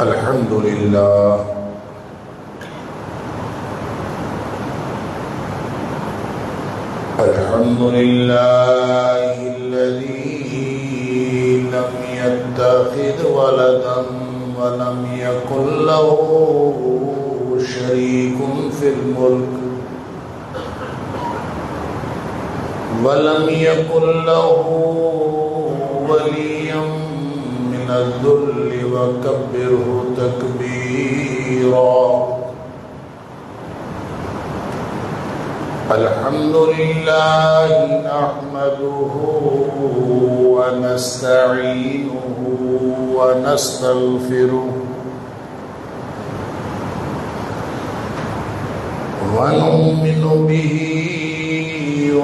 الحمد لله الحمد لله الذي لم يتخذ ولدا ولم يكن له شريك في الملك ولم يكن له ولي من الذل وكبره تكبيرا. الحمد لله نحمده ونستعينه ونستغفره ونؤمن به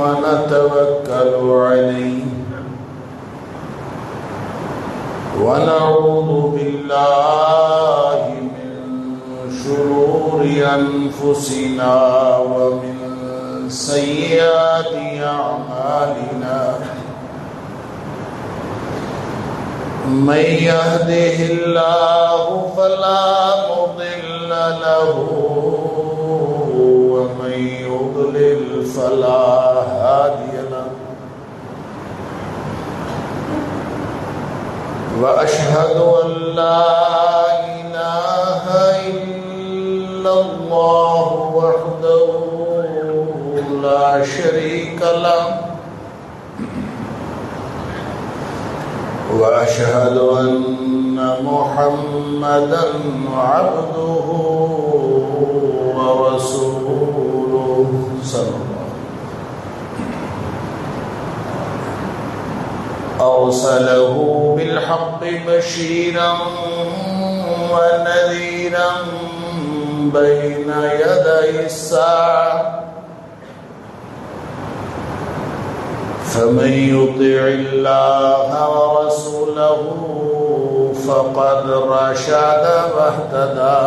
ونتوكل عليه ونعوذ بالله من شرور أنفسنا ومن سيئات أعمالنا. من يهده الله فلا مضل له ومن يضلل فلا هادي له. وأشهد أن لا إله إلا الله وحده لا شريك له وأشهد أن محمدا عبده ورسوله صلى الله أرسله بالحق بشيرا ونذيرا بين يدي الساعة. فمن يطع الله ورسوله فقد رشد واهتدى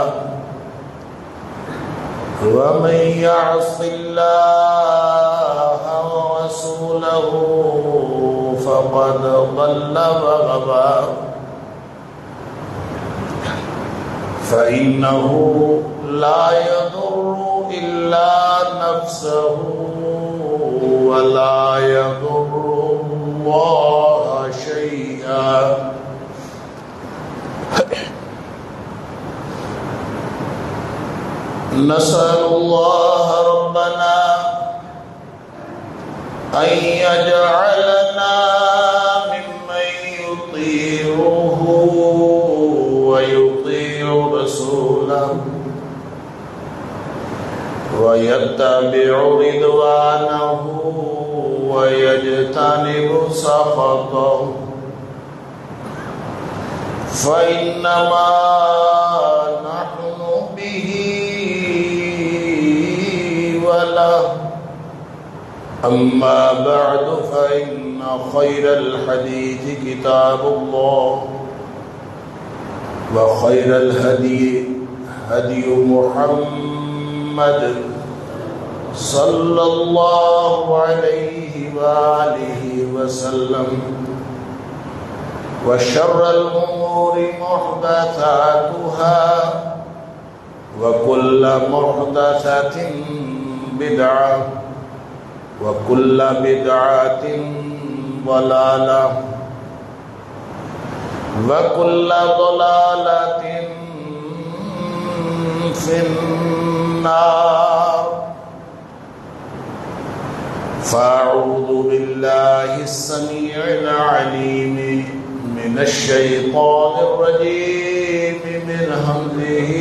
ومن يعص الله ورسوله فقد ضل وغوى. فإنه لا يضر إلا نفسه ولا يضر الله شيئا. نسأل الله ربنا أن يجعلنا ممن يطيعه ويطيع رسوله ويتبع رضوانه ويجتنب سخطه. فإنما نحن به وله. أما بعد فإن خير الحديث كتاب الله وخير الهدي هدي محمد صلى الله عليه وآله وسلم. وشر الأمور محدثاتها وكل محدثة بدعة وكل بدعة ضلالة وكل ضلالة في النار. فأعوذ بالله السميع العليم من الشيطان الرجيم من همزه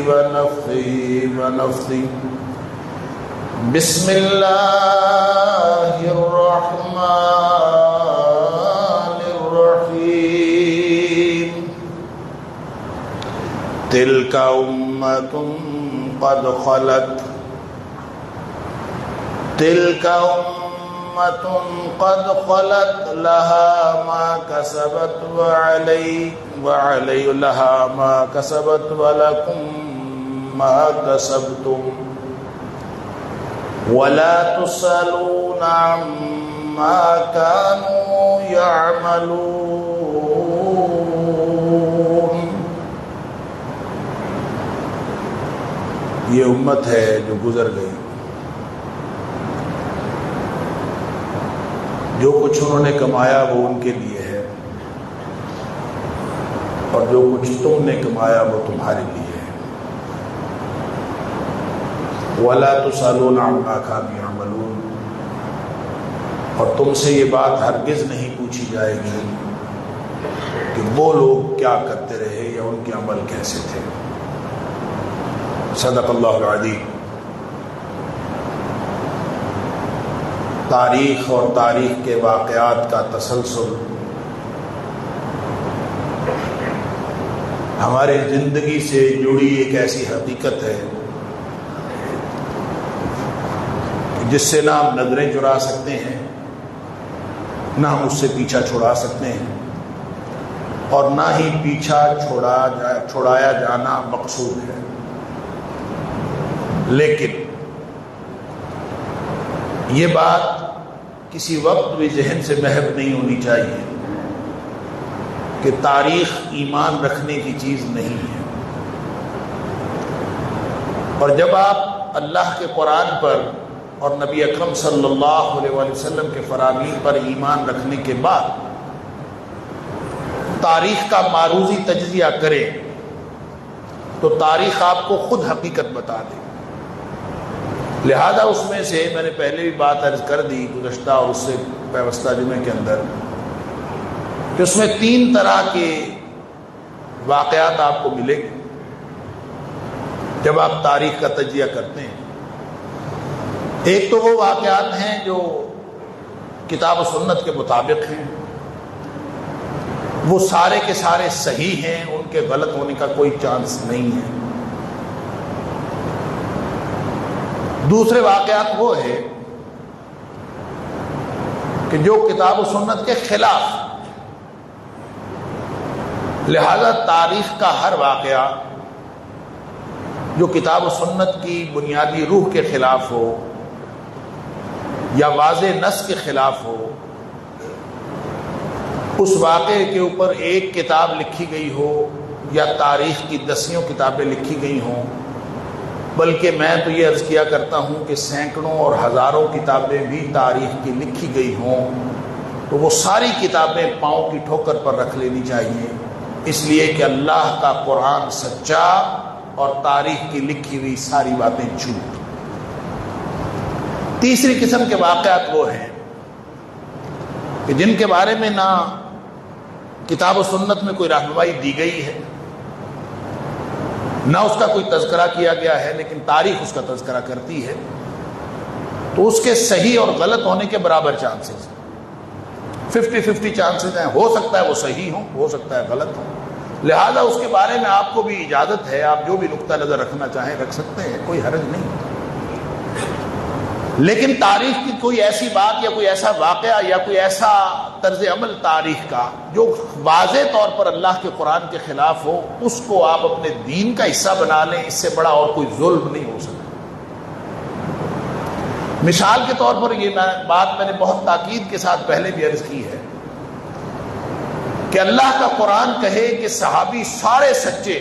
ونفخه ونفثه. بسم الله الرحمن الرحيم. تلك أمة قد خلت تلك أمة قد خلت لها ما كسبت لها ما كسبت ولكم ما كسبتم ولا تسألون عما كانوا يعملون. یہ امت ہے جو گزر گئی. جو کچھ انہوں نے کمایا وہ ان کے لیے ہے، اور جو کچھ تم نے کمایا وہ تمہارے لیے ہے. وَلَا تُسْأَلُونَ عَمَّا كَانُوا يَعْمَلُونَ. اور تم سے یہ بات ہرگز نہیں پوچھی جائے گی کہ وہ لوگ کیا کرتے رہے یا ان کے عمل کیسے تھے. صدق اللہ العظیم. تاریخ اور تاریخ کے واقعات کا تسلسل ہمارے زندگی سے جڑی ایک ایسی حقیقت ہے جس سے نہ ہم نظریں چرا سکتے ہیں، نہ ہم اس سے پیچھا چھڑا سکتے ہیں، اور نہ ہی پیچھا چھڑایا جانا مقصود ہے. لیکن یہ بات کسی وقت بھی ذہن سے محو نہیں ہونی چاہیے کہ تاریخ ایمان رکھنے کی چیز نہیں ہے. اور جب آپ اللہ کے قرآن پر اور نبی اکرم صلی اللہ علیہ وآلہ وسلم کے فرامین پر ایمان رکھنے کے بعد تاریخ کا معروضی تجزیہ کریں تو تاریخ آپ کو خود حقیقت بتا دے. لہذا اس میں سے میں نے پہلے بھی بات عرض کر دی گزشتہ اور اس سے پیوستہ جمعے کے اندر کہ اس میں 3 طرح کے واقعات آپ کو ملیں گے جب آپ تاریخ کا تجزیہ کرتے ہیں. ایک تو وہ واقعات ہیں جو کتاب و سنت کے مطابق ہیں، وہ سارے کے سارے صحیح ہیں، ان کے غلط ہونے کا کوئی چانس نہیں ہے. دوسرے واقعات وہ ہے کہ جو کتاب و سنت کے خلاف. لہذا تاریخ کا ہر واقعہ جو کتاب و سنت کی بنیادی روح کے خلاف ہو یا واضح نص کے خلاف ہو، اس واقعے کے اوپر ایک کتاب لکھی گئی ہو یا تاریخ کی 10 کتابیں لکھی گئی ہوں، بلکہ میں تو یہ عرض کیا کرتا ہوں کہ سینکڑوں اور ہزاروں کتابیں بھی تاریخ کی لکھی گئی ہوں، تو وہ ساری کتابیں پاؤں کی ٹھوکر پر رکھ لینی چاہیے، اس لیے کہ اللہ کا قرآن سچا اور تاریخ کی لکھی ہوئی ساری باتیں جھوٹ. تیسری قسم کے واقعات وہ ہیں کہ جن کے بارے میں نہ کتاب و سنت میں کوئی رہنمائی دی گئی ہے، نہ اس کا کوئی تذکرہ کیا گیا ہے، لیکن تاریخ اس کا تذکرہ کرتی ہے، تو اس کے صحیح اور غلط ہونے کے برابر چانسز ہیں. 50-50 چانسز ہیں. ہو سکتا ہے وہ صحیح ہوں، ہو سکتا ہے غلط ہوں. لہذا اس کے بارے میں آپ کو بھی اجازت ہے، آپ جو بھی نقطہ نظر رکھنا چاہیں رکھ سکتے ہیں، کوئی حرج نہیں. لیکن تاریخ کی کوئی ایسی بات یا کوئی ایسا واقعہ یا کوئی ایسا طرز عمل تاریخ کا جو واضح طور پر اللہ کے قرآن کے خلاف ہو، اس کو آپ اپنے دین کا حصہ بنا لیں، اس سے بڑا اور کوئی ظلم نہیں ہو سکتا. مثال کے طور پر یہ بات میں نے بہت تاکید کے ساتھ پہلے بھی عرض کی ہے کہ اللہ کا قرآن کہے کہ صحابی سارے سچے،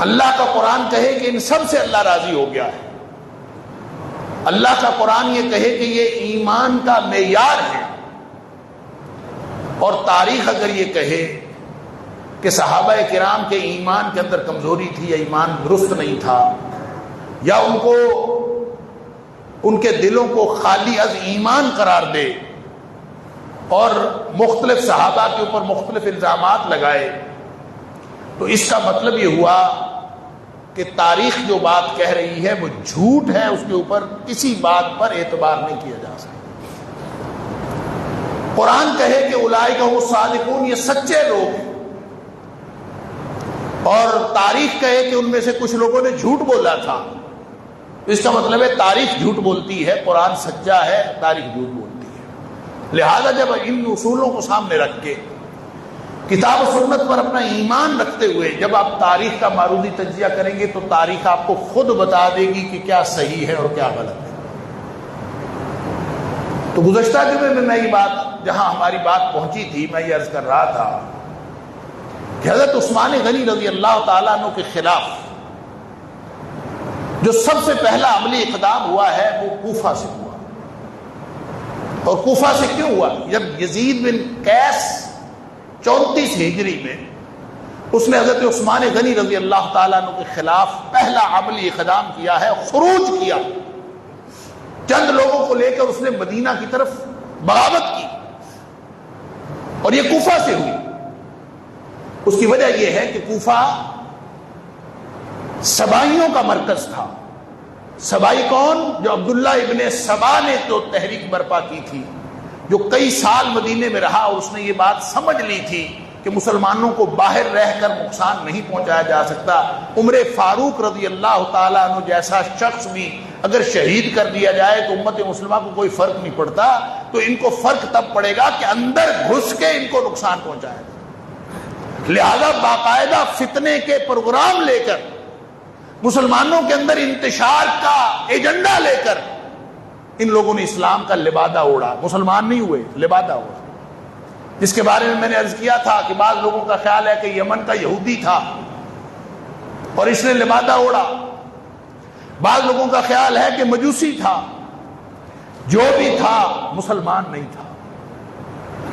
اللہ کا قرآن کہے کہ ان سب سے اللہ راضی ہو گیا ہے، اللہ کا قرآن یہ کہے کہ یہ ایمان کا معیار ہے، اور تاریخ اگر یہ کہے کہ صحابہ کرام کے ایمان کے اندر کمزوری تھی یا ایمان درست نہیں تھا، یا ان کے دلوں کو خالی از ایمان قرار دے اور مختلف صحابہ کے اوپر مختلف الزامات لگائے، تو اس کا مطلب یہ ہوا کہ تاریخ جو بات کہہ رہی ہے وہ جھوٹ ہے، اس کے اوپر کسی بات پر اعتبار نہیں کیا جا سکتا. قرآن کہے کہ اولئک هم الصادقون، یہ سچے لوگ ہیں، اور تاریخ کہے کہ ان میں سے کچھ لوگوں نے جھوٹ بولا تھا، اس کا مطلب ہے تاریخ جھوٹ بولتی ہے، قرآن سچا ہے، تاریخ جھوٹ بولتی ہے. لہذا جب ان اصولوں کو سامنے رکھ کے کتاب و سنت پر اپنا ایمان رکھتے ہوئے جب آپ تاریخ کا معروضی تجزیہ کریں گے تو تاریخ آپ کو خود بتا دے گی کہ کیا صحیح ہے اور کیا غلط ہے. تو گزشتہ جمعے میں یہ بات جہاں ہماری بات پہنچی تھی، میں یہ عرض کر رہا تھا کہ حضرت عثمان غنی رضی اللہ تعالیٰ عنہ کے خلاف جو سب سے پہلا عملی اقدام ہوا ہے وہ کوفہ سے ہوا. اور کوفہ سے کیوں ہوا؟ جب یزید بن قیس 34 ہجری میں اس نے حضرت عثمان غنی رضی اللہ تعالیٰ عنہ کے خلاف پہلا عملی اقدام کیا ہے، خروج کیا، چند لوگوں کو لے کر اس نے مدینہ کی طرف بغاوت کی، اور یہ کوفہ سے ہوئی. اس کی وجہ یہ ہے کہ کوفہ سبائیوں کا مرکز تھا. سبائی کون؟ جو عبداللہ ابن سبا نے تو تحریک برپا کی تھی، جو کئی سال مدینے میں رہا اور اس نے یہ بات سمجھ لی تھی کہ مسلمانوں کو باہر رہ کر نقصان نہیں پہنچایا جا سکتا. عمر فاروق رضی اللہ تعالیٰ عنہ جیسا شخص بھی اگر شہید کر دیا جائے تو امت مسلمہ کو کوئی فرق نہیں پڑتا، تو ان کو فرق تب پڑے گا کہ اندر گھس کے ان کو نقصان پہنچایا جائے. لہذا باقاعدہ فتنے کے پروگرام لے کر، مسلمانوں کے اندر انتشار کا ایجنڈا لے کر ان لوگوں نے اسلام کا لبادہ اوڑھا. مسلمان نہیں ہوئے، لبادہ اوڑھا، جس کے بارے میں نے عرض کیا تھا کہ بعض لوگوں کا خیال ہے کہ یمن کا یہودی تھا اور اس نے لبادہ اوڑھا، بعض لوگوں کا خیال ہے کہ مجوسی تھا. جو بھی تھا مسلمان نہیں تھا،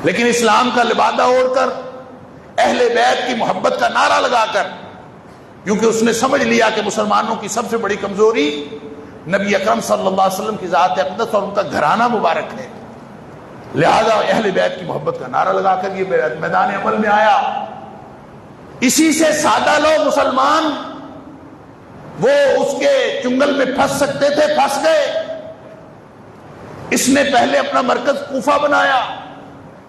لیکن اسلام کا لبادہ اوڑھ کر اہل بیت کی محبت کا نعرہ لگا کر، کیونکہ اس نے سمجھ لیا کہ مسلمانوں کی سب سے بڑی کمزوری نبی اکرم صلی اللہ علیہ وسلم کی ذات اقدس اور ان کا گھرانہ مبارک ہے، لہذا اہل بیت کی محبت کا نعرہ لگا کر یہ میدان عمل میں آیا. اسی سے سادہ لوگ مسلمان وہ اس کے چنگل میں پھنس سکتے تھے، پھنس گئے. اس نے پہلے اپنا مرکز کوفہ بنایا،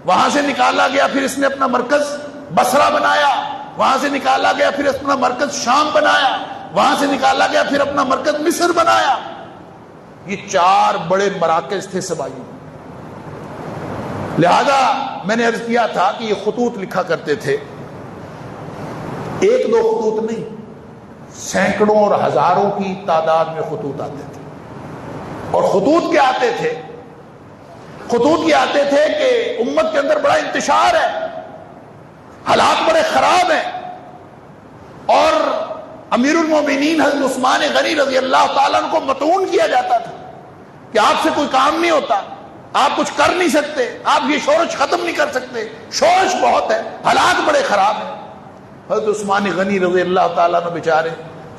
وہاں سے نکالا گیا، پھر اس نے اپنا مرکز بصرہ بنایا، وہاں سے نکالا گیا، پھر اپنا مرکز شام بنایا، وہاں سے نکالا گیا، پھر اپنا مرکز مصر بنایا. یہ 4 بڑے مراکز تھے سبائیوں. لہذا میں نے عرض کیا تھا کہ یہ خطوط لکھا کرتے تھے، 1-2 خطوط نہیں، سینکڑوں اور ہزاروں کی تعداد میں خطوط آتے تھے. اور خطوط کیا آتے تھے؟ خطوط یہ آتے تھے کہ امت کے اندر بڑا انتشار ہے، حالات بڑے خراب ہیں، اور امیر المومنین حضرت عثمان غنی رضی اللہ تعالیٰ عنہ کو مطعون کیا جاتا تھا کہ آپ سے کوئی کام نہیں ہوتا، آپ کچھ کر نہیں سکتے، آپ یہ شورش ختم نہیں کر سکتے، شورش بہت ہے، حالات بڑے خراب ہیں. حضرت عثمان غنی رضی اللہ تعالیٰ عنہ بیچارے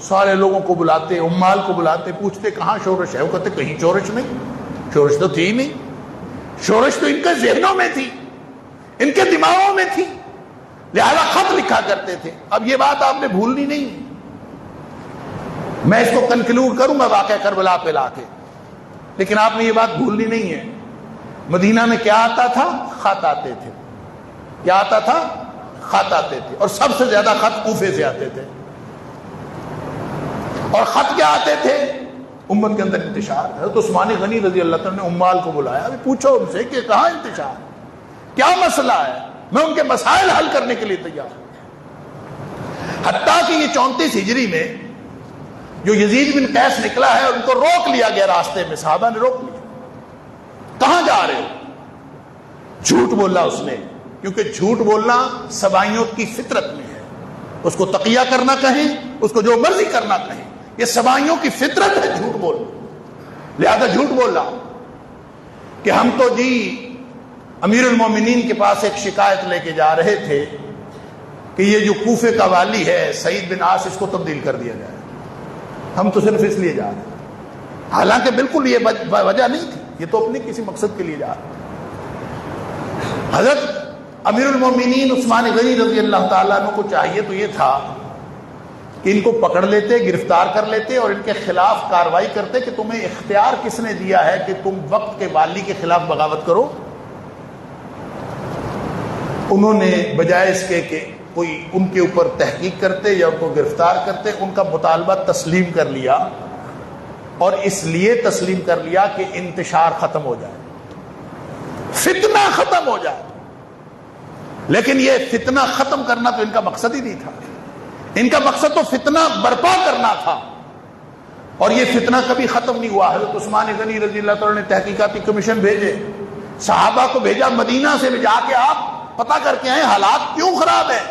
سارے لوگوں کو بلاتے، عمال کو بلاتے، پوچھتے کہاں شورش ہے؟ وہ کہتے کہیں شورش نہیں، شورش تو تھی نہیں، شورش تو ان کے ذہنوں میں تھی، ان کے دماغوں میں تھی. لہذا خط لکھا کرتے تھے. اب یہ بات آپ نے بھولنی نہیں، میں اس کو کنکلوڈ کروں گا واقعہ کربلا پہ لا کے، لیکن آپ نے یہ بات بھولنی نہیں ہے. مدینہ میں کیا آتا تھا؟ خط آتے تھے. کیا آتا تھا؟ خط آتے تھے، اور سب سے زیادہ خط کوفے سے آتے تھے. اور خط کیا آتے تھے؟ امت کے اندر انتشار. حضرت عثمان غنی رضی اللہ تعالیٰ نے عمال کو بلایا، ابھی پوچھو ان سے کہ کہاں انتشار، کیا مسئلہ ہے، میں ان کے مسائل حل کرنے کے لیے تیار ہوں. حتیٰ کہ یہ 34 ہجری میں جو یزید بن قیس نکلا ہے، ان کو روک لیا گیا راستے میں، صحابہ نے روک لیا. کہاں جا رہے ہو؟ جھوٹ بولا اس نے، کیونکہ جھوٹ بولنا سبائیوں کی فطرت میں ہے. اس کو تقیہ کرنا کہیں، اس کو جو مرضی کرنا کہیں، یہ سبائیوں کی فطرت ہے جھوٹ بولنا. لہذا جھوٹ بولا کہ ہم تو جی امیر المومنین کے پاس ایک شکایت لے کے جا رہے تھے کہ یہ جو کوفے کا والی ہے سعید بن عاص، اس کو تبدیل کر دیا جائے، ہم تو صرف اس لیے جا رہے ہیں. حالانکہ بالکل یہ وجہ نہیں تھی، یہ تو اپنے کسی مقصد کے لیے جا رہے ہیں. حضرت امیر المومنین عثمان غنی رضی اللہ تعالیٰ عنہ کو چاہیے تو یہ تھا کہ ان کو پکڑ لیتے، گرفتار کر لیتے اور ان کے خلاف کارروائی کرتے کہ تمہیں اختیار کس نے دیا ہے کہ تم وقت کے والی کے خلاف بغاوت کرو. انہوں نے بجائے اس کے کہ کوئی ان کے اوپر تحقیق کرتے یا ان کو گرفتار کرتے، ان کا مطالبہ تسلیم کر لیا، اور اس لیے تسلیم کر لیا کہ انتشار ختم ہو جائے، فتنہ ختم ہو جائے. لیکن یہ فتنہ ختم کرنا تو ان کا مقصد ہی نہیں تھا. ان کا مقصد تو فتنہ برپا کرنا تھا. اور یہ فتنہ کبھی ختم نہیں ہوا. حضرت عثمان غنی رضی اللہ تعالیٰ نے تحقیقاتی کمیشن بھیجے, صحابہ کو بھیجا مدینہ سے جا کے آپ پتہ کر کے آئے حالات کیوں خراب ہیں,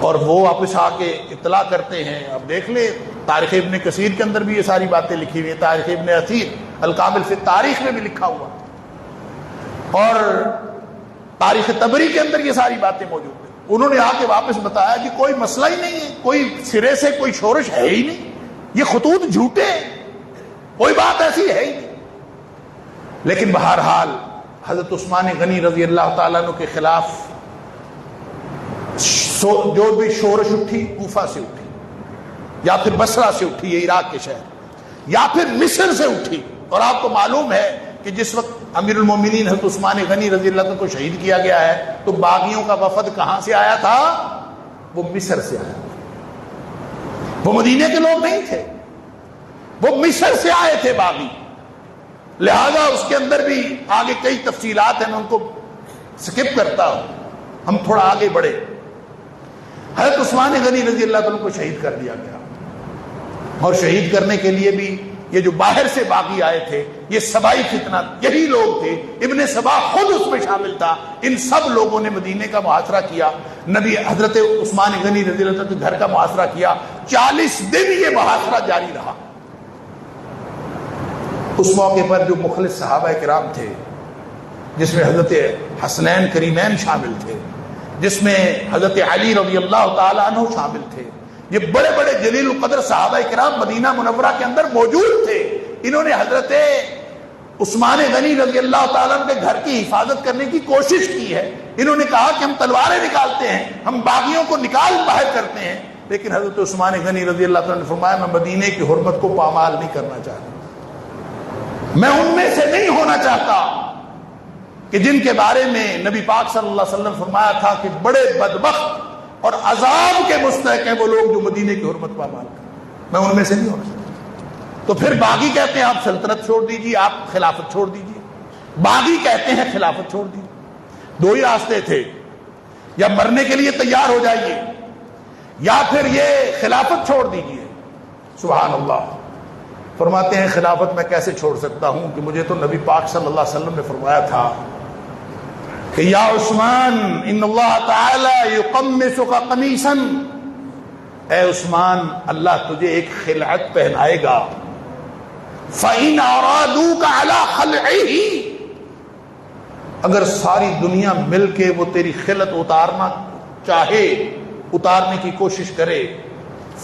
اور وہ واپس آ کے اطلاع کرتے ہیں. اب دیکھ لیں تاریخ ابن کثیر کے اندر بھی یہ ساری باتیں لکھی ہوئی ہیں, تاریخ ابن اثیر الکامل فی التاریخ میں بھی لکھا ہوا, اور تاریخ طبری کے اندر یہ ساری باتیں موجود ہیں. انہوں نے آ کے واپس بتایا کہ کوئی مسئلہ ہی نہیں ہے, کوئی سرے سے کوئی شورش ہے ہی نہیں, یہ خطوط جھوٹے ہیں, کوئی بات ایسی ہے ہی نہیں. لیکن بہرحال حضرت عثمان غنی رضی اللہ تعالیٰ عنہ کے خلاف جو بھی شورش اٹھی کوفہ سے اٹھی, یا پھر بصرہ سے اٹھی, یہ عراق کے شہر, یا پھر مصر سے اٹھی. اور آپ کو معلوم ہے کہ جس وقت امیر المومنین حضرت عثمان غنی رضی اللہ عنہ کو شہید کیا گیا ہے تو باغیوں کا وفد کہاں سے آیا تھا؟ وہ مصر سے آیا تھا. وہ مدینے کے لوگ نہیں تھے, وہ مصر سے آئے تھے باغی. لہذا اس کے اندر بھی آگے کئی تفصیلات ہیں, میں ان کو سکپ کرتا ہوں, ہم تھوڑا آگے بڑھے. حضرت عثمان غنی رضی اللہ عنہ کو شہید کر دیا گیا, اور شہید کرنے کے لیے بھی یہ جو باہر سے باغی آئے تھے, یہ سبائی فتنہ, یہی لوگ تھے. ابن سبا خود اس میں شامل تھا. ان سب لوگوں نے مدینے کا محاصرہ کیا, نبی حضرت عثمان غنی رضی اللہ عنہ کے گھر کا محاصرہ کیا. 40 دن یہ محاصرہ جاری رہا. اس موقع پر جو مخلص صحابہ کرام تھے, جس میں حضرت حسنین کریمین شامل تھے, جس میں حضرت علی رضی اللہ تعالی عنہ شامل تھے, یہ بڑے بڑے جلیل القدر صحابہ کرام مدینہ منورہ کے اندر موجود تھے. انہوں نے حضرت عثمان غنی رضی اللہ تعالیٰ عنہ کے گھر کی حفاظت کرنے کی کوشش کی ہے. انہوں نے کہا کہ ہم تلواریں نکالتے ہیں, ہم باغیوں کو نکال باہر کرتے ہیں. لیکن حضرت عثمان غنی رضی اللہ تعالیٰ نے فرمایا میں مدینے کی حرمت کو پامال نہیں کرنا چاہتا, میں ان میں سے نہیں ہونا چاہتا کہ جن کے بارے میں نبی پاک صلی اللہ علیہ وسلم فرمایا تھا کہ بڑے بدبخت اور عذاب کے مستحق ہیں وہ لوگ جو مدینے کی حرمت پامال کریں. میں ان میں سے نہیں ہونا چاہتا. تو پھر باغی کہتے ہیں آپ سلطنت چھوڑ دیجیے, آپ خلافت چھوڑ دیجیے. باغی کہتے ہیں خلافت چھوڑ دیجیے. دو ہی راستے تھے, یا مرنے کے لیے تیار ہو جائیے یا پھر یہ خلافت چھوڑ دیجیے. سبحان اللہ. فرماتے ہیں خلافت میں کیسے چھوڑ سکتا ہوں کہ مجھے تو نبی پاک صلی اللہ علیہ وسلم نے فرمایا تھا کہ یا عثمان ان اللہ تعالی یقمصک قمیصا, اے عثمان اللہ تجھے ایک خلعت پہنائے گا. فَإِنْ أَرَادُوكَ عَلَى خَلْعِهِ, اگر ساری دنیا مل کے وہ تیری خلعت اتارنا چاہے, اتارنے کی کوشش کرے,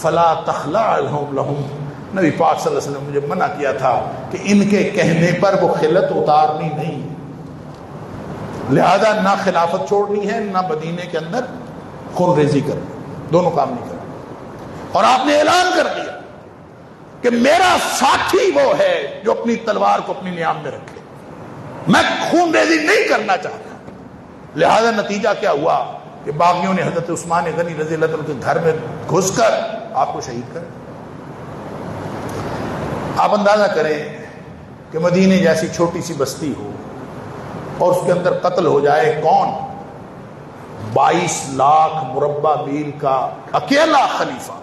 فَلَا تَخْلَعْ لَهُمْ, نبی پاک صلی اللہ علیہ وسلم نے مجھے منع کیا تھا کہ ان کے کہنے پر وہ خلعت اتارنی نہیں. لہذا نہ خلافت چھوڑنی ہے نہ مدینے کے اندر خون ریزی کرنی, دونوں کام نہیں کرنا. اور آپ نے اعلان کر دیا کہ میرا ساتھی وہ ہے جو اپنی تلوار کو اپنی نیام میں رکھے, میں خون ریزی نہیں کرنا چاہتا. لہذا نتیجہ کیا ہوا کہ باغیوں نے حضرت عثمان غنی رضی اللہ عنہ کے گھر میں گھس کر آپ کو شہید کر. آپ اندازہ کریں کہ مدینے جیسی چھوٹی سی بستی ہو اور اس کے اندر قتل ہو جائے کون؟ 22 لاکھ مربع میل کا اکیلا خلیفہ,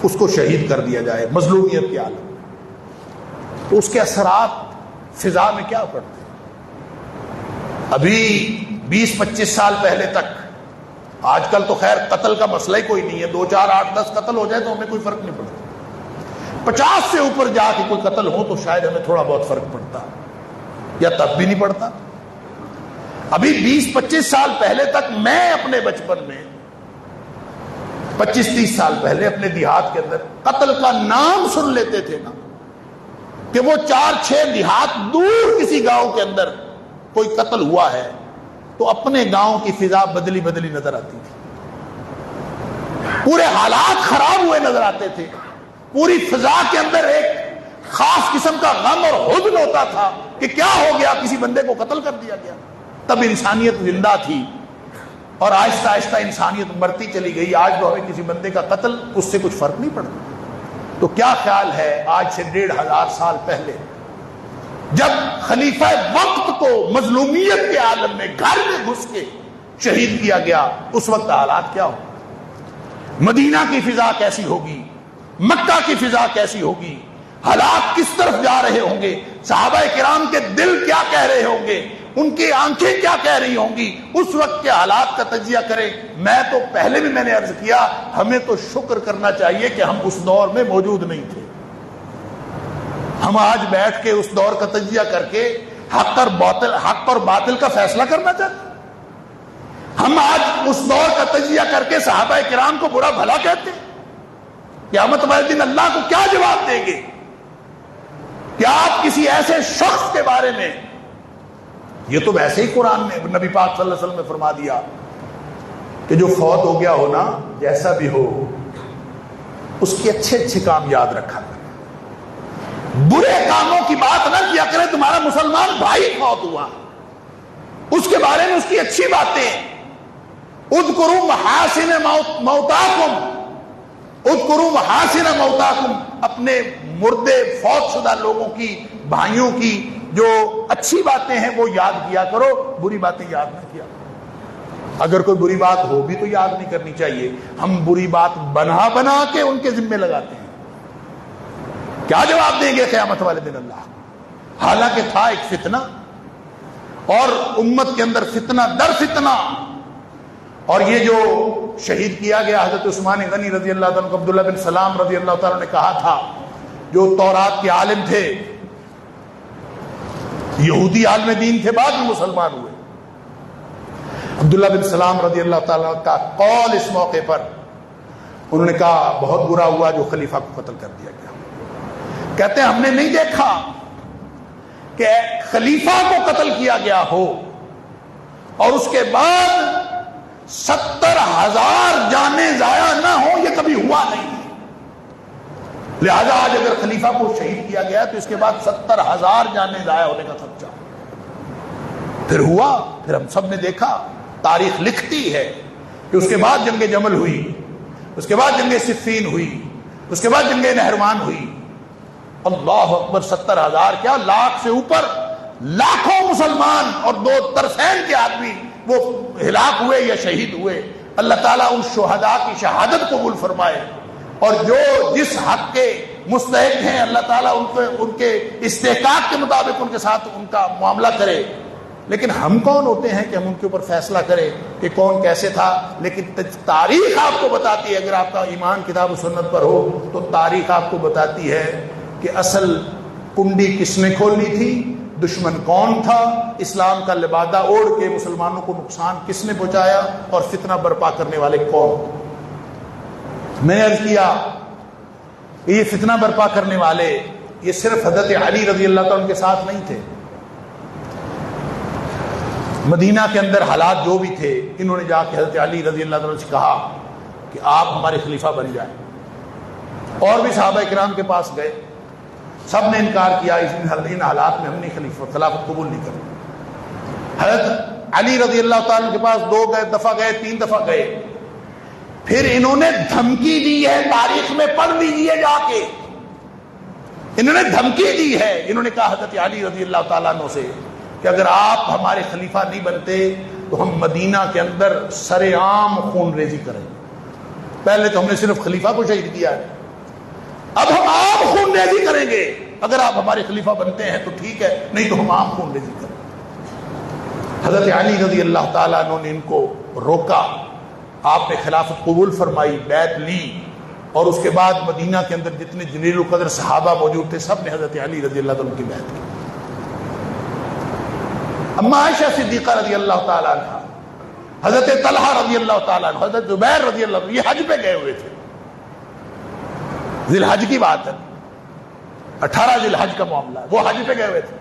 اس کو شہید کر دیا جائے مظلومیت کے عالم میں, تو اس کے اثرات فضا میں کیا پڑتے ہیں؟ ابھی 20-25 سال پہلے تک, آج کل تو خیر قتل کا مسئلہ ہی کوئی نہیں ہے, 2 4 8 10 قتل ہو جائے تو ہمیں کوئی فرق نہیں پڑتا. 50 سے اوپر جا کے کوئی قتل ہو تو شاید ہمیں تھوڑا بہت فرق پڑتا, یا تب بھی نہیں پڑتا. ابھی 20-25 سال پہلے تک میں اپنے بچپن میں 25-30 سال پہلے اپنے دیہات کے اندر قتل کا نام سن لیتے تھے نا, کہ وہ 4-6 دیہات دور کسی گاؤں کے اندر کوئی قتل ہوا ہے تو اپنے گاؤں کی فضا بدلی بدلی نظر آتی تھی, پورے حالات خراب ہوئے نظر آتے تھے, پوری فضا کے اندر ایک خاص قسم کا غم اور حزن ہوتا تھا کہ کیا ہو گیا, کسی بندے کو قتل کر دیا گیا. تب انسانیت زندہ تھی اور آہستہ آہستہ انسانیت مرتی چلی گئی. آج تو ہمیں کسی بندے کا قتل اس سے کچھ فرق نہیں پڑتا. تو کیا خیال ہے آج سے 1500 سال پہلے جب خلیفہ وقت کو مظلومیت کے عالم میں گھر میں گھس کے شہید کیا گیا, اس وقت حالات کیا ہو؟ مدینہ کی فضا کیسی ہوگی، مکہ کی فضا کیسی ہوگی، حالات کس طرف جا رہے ہوں گے، صحابہ کرام کے دل کیا کہہ رہے ہوں گے، ان کی آنکھیں کیا کہہ رہی ہوں گی، اس وقت کے حالات کا تجزیہ کریں۔ میں تو پہلے بھی میں نے عرض کیا، ہمیں تو شکر کرنا چاہیے کہ ہم اس دور میں موجود نہیں تھے۔ ہم آج بیٹھ کے اس دور کا تجزیہ کر کے حق اور باطل کا فیصلہ کرنا چاہتے ہیں۔ ہم آج اس دور کا تجزیہ کر کے صحابہ کرام کو برا بھلا کہتے ہیں۔ قیامت والے دن اللہ کو کیا جواب دیں گے؟ کیا آپ کسی ایسے شخص کے بارے میں، یہ تو ویسے ہی قرآن میں نبی پاک صلی اللہ علیہ وسلم نے فرما دیا کہ جو فوت ہو گیا ہو نا، جیسا بھی ہو، اس کے اچھے اچھے کام یاد رکھا کرے، برے کاموں کی بات نہ کیا کرے۔ تمہارا مسلمان بھائی فوت ہوا، اس کے بارے میں اس کی اچھی باتیں، اذکروا محاسن موتاکم، اذکروا محاسن موتاکم، اپنے مردے فوت شدہ لوگوں کی، بھائیوں کی جو اچھی باتیں ہیں وہ یاد کیا کرو، بری باتیں یاد نہ کیا۔ اگر کوئی بری بات ہو بھی تو یاد نہیں کرنی چاہیے، ہم بری بات بنا بنا کے ان کے ذمے لگاتے ہیں۔ کیا جواب دیں گے قیامت والے دن اللہ؟ حالانکہ تھا ایک فتنہ، اور امت کے اندر فتنہ در فتنہ، اور یہ جو شہید کیا گیا حضرت عثمان غنی رضی اللہ تعالیٰ کو، عبداللہ بن سلام رضی اللہ تعالیٰ نے کہا تھا، جو تورات کے عالم تھے، یہودی عالم دین تھے، بعد میں مسلمان ہوئے۔ عبداللہ بن سلام رضی اللہ تعالیٰ کا قول اس موقع پر، انہوں نے کہا بہت برا ہوا جو خلیفہ کو قتل کر دیا گیا۔ کہتے ہیں ہم نے نہیں دیکھا کہ خلیفہ کو قتل کیا گیا ہو اور اس کے بعد 70,000 جانیں ضائع نہ ہو، یہ کبھی ہوا نہیں۔ لہذا آج اگر خلیفہ کو شہید کیا گیا تو اس کے بعد 70,000 جانیں ضائع ہونے کا خدشہ پھر ہوا۔ پھر ہم سب نے دیکھا، تاریخ لکھتی ہے کہ اس کے بعد جنگ جمل ہوئی، اس کے بعد جنگ صفین ہوئی، اس کے بعد جنگ نہروان ہوئی۔ اللہ اکبر، 70,000 کیا، لاکھ سے اوپر لاکھوں مسلمان اور 2 طرفین کے آدمی وہ ہلاک ہوئے یا شہید ہوئے۔ اللہ تعالیٰ ان شہداء کی شہادت قبول فرمائے، اور جو جس حق کے مستحق ہیں اللہ تعالیٰ ان کے استحقاق کے مطابق ان کے ساتھ ان کا معاملہ کرے۔ لیکن ہم کون ہوتے ہیں کہ ہم ان کے اوپر فیصلہ کریں کہ کون کیسے تھا؟ لیکن تاریخ آپ کو بتاتی ہے، اگر آپ کا ایمان کتاب و سنت پر ہو تو تاریخ آپ کو بتاتی ہے کہ اصل کنڈی کس نے کھولنی تھی، دشمن کون تھا، اسلام کا لبادہ اوڑھ کے مسلمانوں کو نقصان کس نے پہنچایا، اور فتنہ برپا کرنے والے کون۔ میں نے عرض کیا کہ یہ فتنہ برپا کرنے والے یہ صرف حضرت علی رضی اللہ تعالیٰ کے ساتھ نہیں تھے۔ مدینہ کے اندر حالات جو بھی تھے، انہوں نے جا کے حضرت علی رضی اللہ تعالیٰ سے کہا کہ آپ ہمارے خلیفہ بن جائیں۔ اور بھی صحابہ کرام کے پاس گئے، سب نے انکار کیا، ان حالات میں ہم نہیں خلافت قبول نہیں کرتے۔ حضرت علی رضی اللہ تعالیٰ کے پاس 2 دفعہ گئے، 3 دفعہ گئے، پھر انہوں نے دھمکی دی ہے، تاریخ میں پڑھ لیجیے جا کے، انہوں نے دھمکی دی ہے۔ انہوں نے کہا حضرت علی رضی اللہ تعالیٰ عنہ سے کہ اگر آپ ہمارے خلیفہ نہیں بنتے تو ہم مدینہ کے اندر سر عام خون ریزی کریں گے۔ پہلے تو ہم نے صرف خلیفہ کو شہید کیا ہے، اب ہم عام خون ریزی کریں گے۔ اگر آپ ہمارے خلیفہ بنتے ہیں تو ٹھیک ہے، نہیں تو ہم عام خون ریزی کریں گے۔ حضرت علی رضی اللہ تعالیٰ عنہ نے ان کو روکا، آپ نے خلافت قبول فرمائی، بیعت لی، اور اس کے بعد مدینہ کے اندر جتنے جلیل القدر صحابہ موجود تھے سب نے حضرت علی رضی اللہ عنہ کی بیعت کی۔ اما عائشہ صدیقہ رضی اللہ تعالیٰ عنہ، حضرت طلحہ رضی اللہ تعالیٰ عنہ، حضرت زبیر رضی اللہ عنہ، یہ حج پہ گئے ہوئے تھے۔ ذی الحج کی بات ہے، 18 ذی الحج کا معاملہ ہے، وہ حج پہ گئے ہوئے تھے۔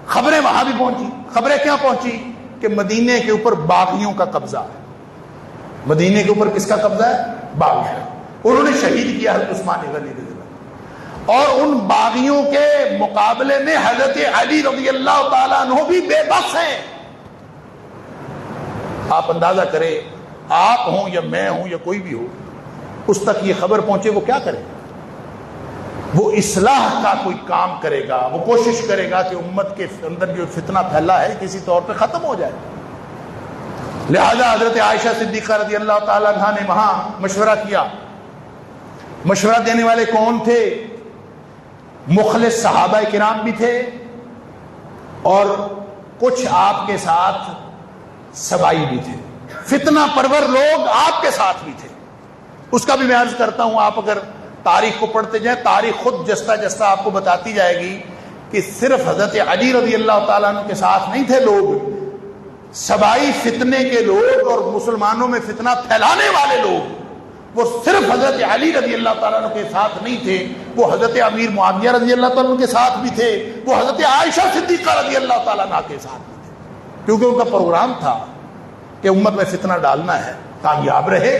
خبریں وہاں بھی پہنچی۔ خبریں کیا پہنچی کہ مدینے کے اوپر باغیوں کا قبضہ ہے۔ مدینے کے اوپر کس کا قبضہ ہے؟ باغیوں۔ انہوں نے شہید کیا حضرت عثمان غنی رضی اللہ، اور ان باغیوں کے مقابلے میں حضرت علی رضی اللہ تعالیٰ عنہ بھی بے بس ہیں۔ آپ اندازہ کریں، آپ ہوں یا میں ہوں یا کوئی بھی ہو، اس تک یہ خبر پہنچے وہ کیا کرے؟ وہ اصلاح کا کوئی کام کرے گا، وہ کوشش کرے گا کہ امت کے اندر جو فتنہ پھیلا ہے کسی طور پہ ختم ہو جائے۔ لہذا حضرت عائشہ صدیقہ رضی اللہ تعالی عنہا نے وہاں مشورہ کیا. مشورہ دینے والے کون تھے؟ مخلص صحابہ کرام بھی تھے اور کچھ آپ کے ساتھ سبائی بھی تھے. فتنہ پرور لوگ آپ کے ساتھ بھی تھے. اس کا بھی میں عرض کرتا ہوں، آپ اگر تاریخ کو پڑھتے جائیں، تاریخ خود جستا جستا آپ کو بتاتی جائے گی کہ صرف حضرت علی رضی اللہ تعالیٰ عنہ کے ساتھ نہیں تھے لوگ، سبائی فتنے کے لوگ اور مسلمانوں میں فتنہ پھیلانے والے لوگ وہ صرف حضرت علی رضی اللہ تعالیٰ عنہ کے ساتھ نہیں تھے، وہ حضرت امیر معاویہ رضی اللہ تعالیٰ عنہ کے ساتھ بھی تھے، وہ حضرت عائشہ صدیقہ رضی اللہ تعالیٰ عنہ کے ساتھ بھی تھے، کیونکہ ان کا پروگرام تھا کہ امت میں فتنہ ڈالنا ہے، کامیاب رہے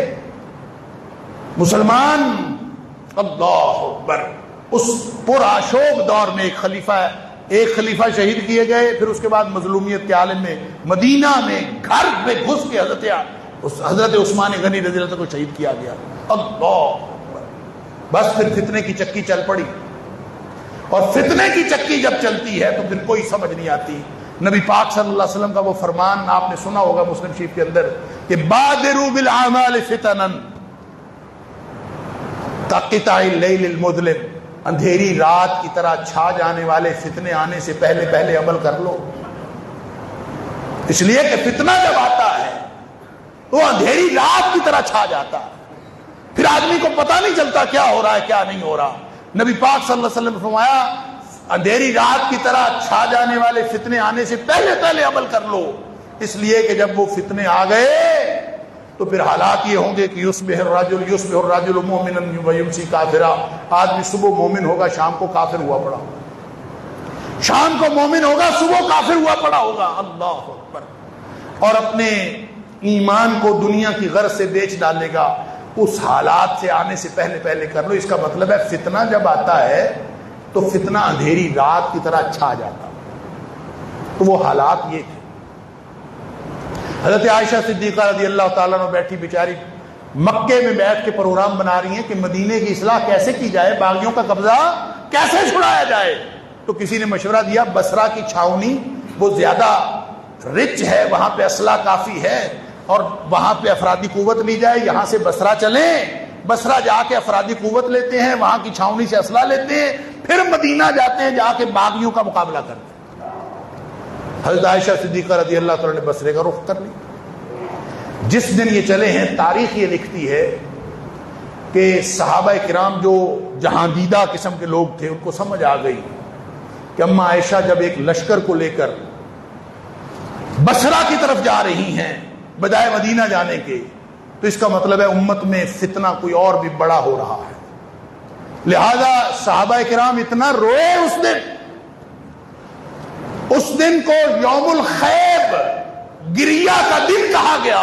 مسلمان. اللہ اکبر. اس پرآشوب دور میں ایک خلیفہ شہید کیے گئے، پھر اس کے بعد مظلومیت کے عالم میں مدینہ میں گھر میں گھس کے حضرت عثمان غنی رضی اللہ عنہ کو شہید کیا گیا. اللہ اکبر. بس پھر فتنے کی چکی چل پڑی، اور فتنے کی چکی جب چلتی ہے تو پھر کوئی سمجھ نہیں آتی. نبی پاک صلی اللہ علیہ وسلم کا وہ فرمان آپ نے سنا ہوگا مسلم شریف کے اندر کہ بادروا بالاعمال فتنا کقطع اللیل المظلم، اندھیری رات کی طرح چھا جانے والے فتنے آنے سے پہلے پہلے عمل کر لو. اس لیے کہ فتنہ جب آتا ہے تو اندھیری رات کی طرح چھا جاتا ہے، پھر آدمی کو پتہ نہیں چلتا کیا ہو رہا ہے کیا نہیں ہو رہا. نبی پاک صلی اللہ علیہ وسلم نے فرمایا اندھیری رات کی طرح چھا جانے والے فتنے آنے سے پہلے پہلے عمل کر لو. اس لیے کہ جب وہ فتنے آ گئے تو پھر حالات یہ ہوں گے کہ یصبح الرجل مؤمنا ویمسی کافرا. آدمی صبح مومن ہوگا، شام کو کافر ہوا پڑا، شام کو مومن ہوگا، صبح کافر ہوا پڑا ہوگا. اللہ اکبر. اور اپنے ایمان کو دنیا کی غرض سے بیچ ڈالے گا. اس حالات سے آنے سے پہلے پہلے کر لو. اس کا مطلب ہے فتنہ جب آتا ہے تو فتنہ اندھیری رات کی طرح چھا جاتا. تو وہ حالات یہ تھے. حضرت عائشہ صدیقہ رضی اللہ تعالیٰ عنہ بیٹھی بیچاری مکے میں بیٹھ کے پروگرام بنا رہی ہیں کہ مدینے کی اصلاح کیسے کی جائے، باغیوں کا قبضہ کیسے چھڑایا جائے. تو کسی نے مشورہ دیا بصرہ کی چھاؤنی وہ زیادہ رچ ہے، وہاں پہ اسلحہ کافی ہے اور وہاں پہ افرادی قوت لی جائے. یہاں سے بصرہ چلیں، بصرہ جا کے افرادی قوت لیتے ہیں، وہاں کی چھاؤنی سے اسلحہ لیتے ہیں، پھر مدینہ جاتے ہیں، جا کے باغیوں کا مقابلہ کرتے ہیں. حضرت عائشہ صدیقہ رضی اللہ تعالیٰ نے بصرے کا رخ کر لیا. جس دن یہ چلے ہیں تاریخ یہ لکھتی ہے کہ صحابہ کرام جو جہاں دیدہ قسم کے لوگ تھے ان کو سمجھ آ گئی کہ اما عائشہ جب ایک لشکر کو لے کر بصرہ کی طرف جا رہی ہیں بجائے مدینہ جانے کے، تو اس کا مطلب ہے امت میں فتنہ کوئی اور بھی بڑا ہو رہا ہے. لہذا صحابہ کرام اتنا روئے اس دن کو یوم الخیب، گریہ کا دن کہا گیا.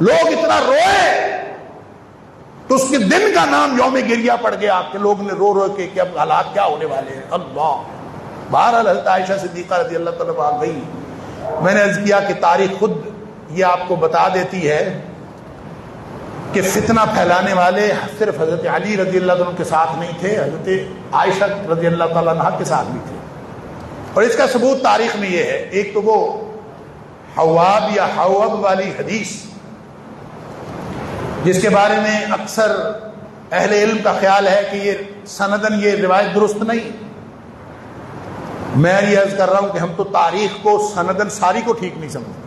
لوگ اتنا روئے تو اس کے دن کا نام یوم گریہ پڑ گیا کہ لوگ نے رو رو کے کہ اب حالات کیا ہونے والے ہیں. اللہ. بہرحال حضرت عائشہ صدیقہ رضی اللہ تعالیٰ آ گئی. میں نے عرض کیا کہ تاریخ خود یہ آپ کو بتا دیتی ہے کہ فتنہ پھیلانے والے صرف حضرت علی رضی اللہ عنہ کے ساتھ نہیں تھے، حضرت عائشہ رضی اللہ تعالیٰ عنہ کے ساتھ بھی تھے. اور اس کا ثبوت تاریخ میں یہ ہے، ایک تو وہ حواب یا حواب والی حدیث جس کے بارے میں اکثر اہل علم کا خیال ہے کہ یہ سندن یہ روایت درست نہیں. میں یہ عرض کر رہا ہوں کہ ہم تو تاریخ کو سندن ساری کو ٹھیک نہیں سمجھتے،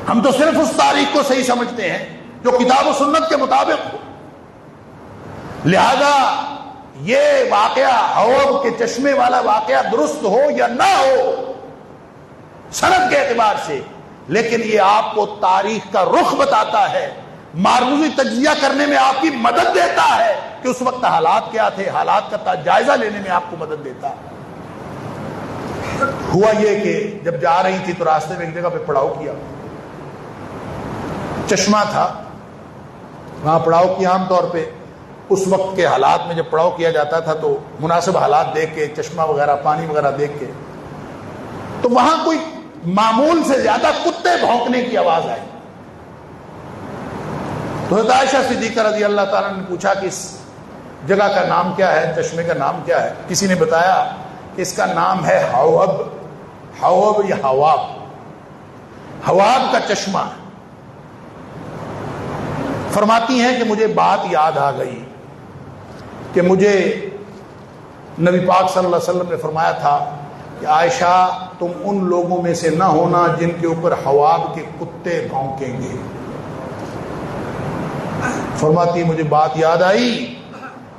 ہم تو صرف اس تاریخ کو صحیح سمجھتے ہیں جو کتاب و سنت کے مطابق ہو. لہذا یہ واقعہ حوض کے چشمے والا واقعہ درست ہو یا نہ ہو سند کے اعتبار سے، لیکن یہ آپ کو تاریخ کا رخ بتاتا ہے، معروضی تجزیہ کرنے میں آپ کی مدد دیتا ہے کہ اس وقت حالات کیا تھے، حالات کا جائزہ لینے میں آپ کو مدد دیتا ہے. ہوا یہ کہ جب جا رہی تھی تو راستے میں ایک جگہ پہ پڑاؤ کیا، چشمہ تھا وہاں پڑاؤ کی. عام طور پہ اس وقت کے حالات میں جب پڑاؤ کیا جاتا تھا تو مناسب حالات دیکھ کے، چشمہ وغیرہ پانی وغیرہ دیکھ کے، تو وہاں کوئی معمول سے زیادہ کتے بھونکنے کی آواز آئی. تو حضرت عائشہ صدیقہ رضی اللہ تعالیٰ نے پوچھا کہ اس جگہ کا نام کیا ہے، چشمے کا نام کیا ہے. کسی نے بتایا کہ اس کا نام ہے حواب یا حواب. حواب کا چشمہ. فرماتی ہیں کہ مجھے بات یاد آ گئی کہ مجھے نبی پاک صلی اللہ علیہ وسلم نے فرمایا تھا کہ عائشہ تم ان لوگوں میں سے نہ ہونا جن کے اوپر حواب کے کتے بھونکیں گے. فرماتی مجھے بات یاد آئی